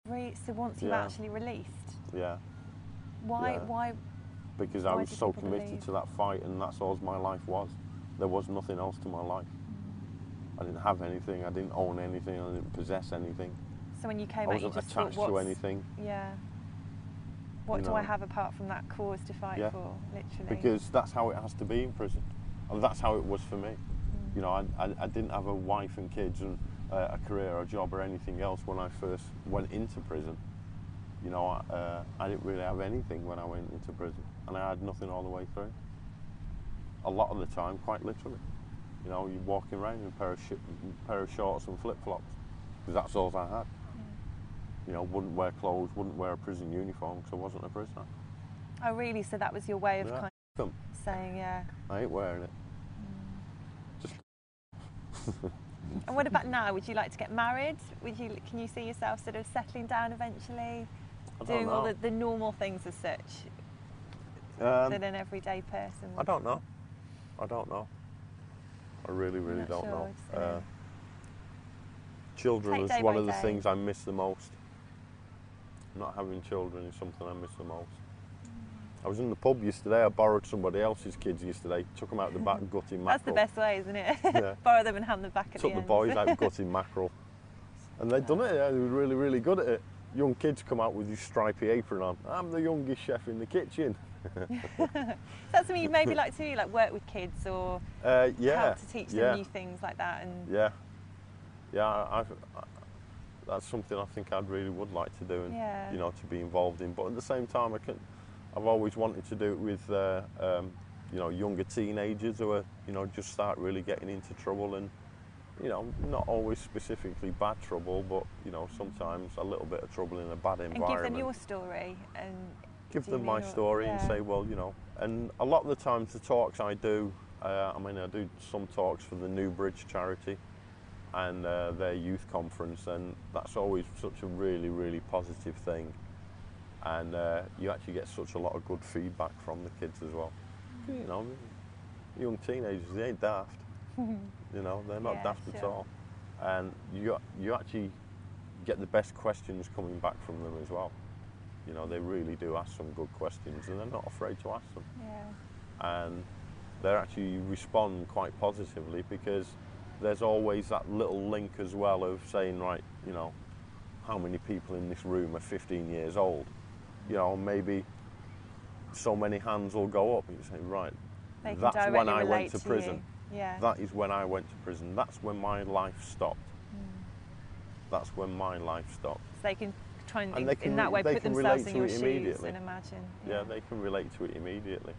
So once you're actually released? Yeah. Why? Yeah. Why? Because I was so committed to that fight, and that's all my life was. There was nothing else to my life. I didn't have anything, I didn't own anything, I didn't possess anything. So when you came out, you just attached thought, to anything. Yeah. What do I have apart from that cause to fight for, literally? Because that's how it has to be in prison. And that's how it was for me. You know, I didn't have a wife and kids and a career or a job or anything else when I first went into prison. You know, I didn't really have anything when I went into prison. And I had nothing all the way through. A lot of the time, quite literally. You know, you're walking around in a pair of shorts and flip-flops. Because that's all I had. You know, wouldn't wear clothes, wouldn't wear a prison uniform because I wasn't a prisoner. Oh, really? So that was your way of kind of saying, I ain't wearing it. Just. And what about now? Would you like to get married? Can you see yourself sort of settling down eventually? Doing all the normal things as such that an everyday person would? I don't know. I really don't know. Children is one of the things I miss the most. Not having children is something I miss the most. I was in the pub yesterday, I borrowed somebody else's kids yesterday, took them out the back gutting mackerel. That's the best way, isn't it? Yeah. Borrow them and hand them back at the end. Took the boys out gutting mackerel. And they'd done it, they were really, really good at it. Young kids come out with this stripy apron on. I'm the youngest chef in the kitchen. That's something you maybe like to do, like work with kids or help to teach them new things like that. And that's something I think I really would like to do and you know, to be involved in. But at the same time, I've always wanted to do it with you know, younger teenagers who are, you know, just start really getting into trouble, and you know, not always specifically bad trouble, but you know, sometimes a little bit of trouble in a bad environment. And give them your story and give them my story and say, well, you know, and a lot of the times the talks I do, I mean, I do some talks for the Newbridge charity and their youth conference, and that's always such a really, really positive thing. And you actually get such a lot of good feedback from the kids as well. You know, young teenagers, they ain't daft. You know, they're not daft at all. And you actually get the best questions coming back from them as well. You know, they really do ask some good questions, and they're not afraid to ask them. Yeah. And they actually respond quite positively, because there's always that little link as well of saying, right, you know, how many people in this room are 15 years old? You know, maybe so many hands will go up and you say, right, that's when I went to prison. Yeah. That is when I went to prison. That's when my life stopped. That's when my life stopped. So they can try and in that way put themselves in your shoes and imagine. Yeah, they can relate to it immediately.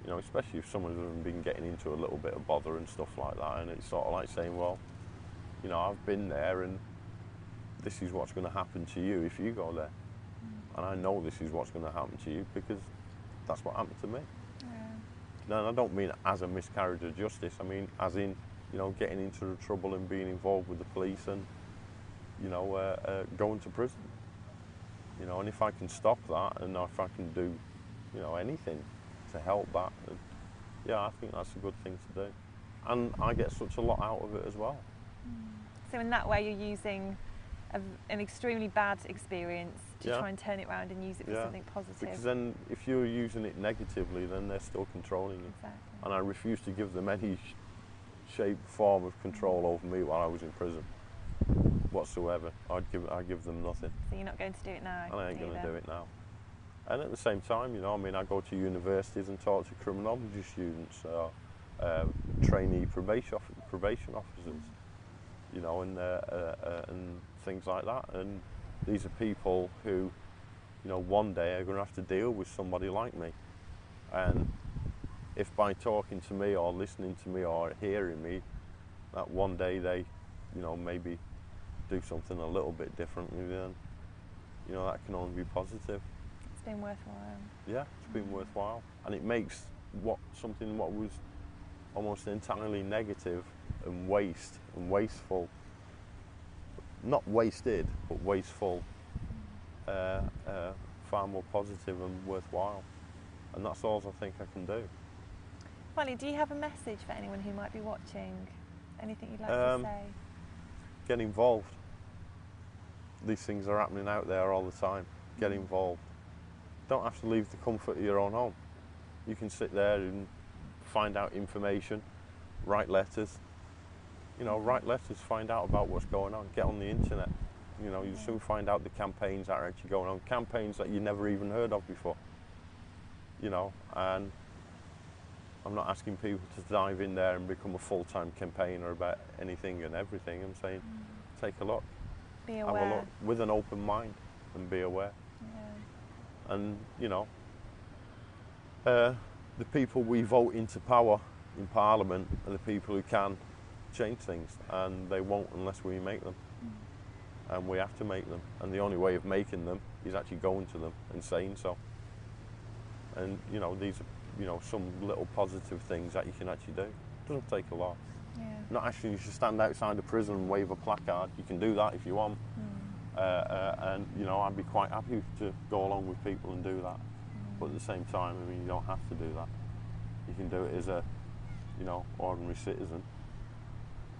You know, especially if someone's been getting into a little bit of bother and stuff like that, and it's sort of like saying, well, you know, I've been there, and this is what's going to happen to you if you go there. And I know this is what's going to happen to you because that's what happened to me. Yeah. Now, I don't mean as a miscarriage of justice. I mean as in, you know, getting into the trouble and being involved with the police and, you know, going to prison. You know, and if I can stop that, and if I can do, you know, anything to help that, yeah, I think that's a good thing to do. And I get such a lot out of it as well. So in that way, you're using an extremely bad experience to try and turn it around and use it for something positive. Because then, if you're using it negatively, then they're still controlling you. Exactly. And I refuse to give them any shape, form of control over me while I was in prison, whatsoever. I'd give them nothing. So you're not going to do it now? And I ain't going to do it now. And at the same time, you know, I mean, I go to universities and talk to criminology students, trainee probation officers, you know, and things like that. And these are people who, you know, one day are going to have to deal with somebody like me. And if by talking to me or listening to me or hearing me, that one day they, you know, maybe do something a little bit differently, then, you know, that can only be positive. It's been worthwhile. Yeah, it's been worthwhile. And it makes something what was almost entirely negative and wasteful, not wasted, but wasteful, far more positive and worthwhile. And that's all I think I can do. Finally, do you have a message for anyone who might be watching? Anything you'd like to say? Get involved. these things are happening out there all the time. Get involved. Don't have to leave the comfort of your own home. You can sit there and find out information, write letters. You know, write letters, find out about what's going on. Get on the internet. You know, you soon find out the campaigns that are actually going on. Campaigns that you never even heard of before. You know, and I'm not asking people to dive in there and become a full-time campaigner about anything and everything. I'm saying, take a look. Be aware. Have a look with an open mind and be aware. Yeah. And, you know, the people we vote into power in Parliament are the people who can change things, and they won't unless we make them. And we have to make them. And the only way of making them is actually going to them and saying so. And, you know, these are, you know, some little positive things that you can actually do. It doesn't take a lot. Yeah. Not actually you should stand outside a prison and wave a placard. You can do that if you want. And, you know, I'd be quite happy to go along with people and do that. But at the same time, I mean, you don't have to do that. You can do it as a, you know, ordinary citizen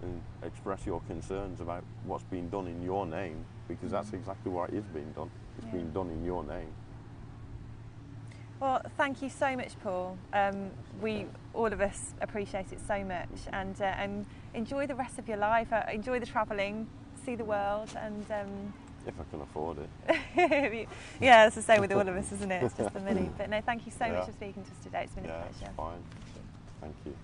and express your concerns about what's being done in your name, because that's exactly what is being done. It's being done in your name. Well, thank you so much, Paul. We, all of us, appreciate it so much, and enjoy the rest of your life. Enjoy the travelling, see the world, and if I can afford it. yeah, it's the same with all of us, isn't it? It's just the money. But no, thank you so much for speaking to us today. It's been a pleasure. It's fine. Thank you.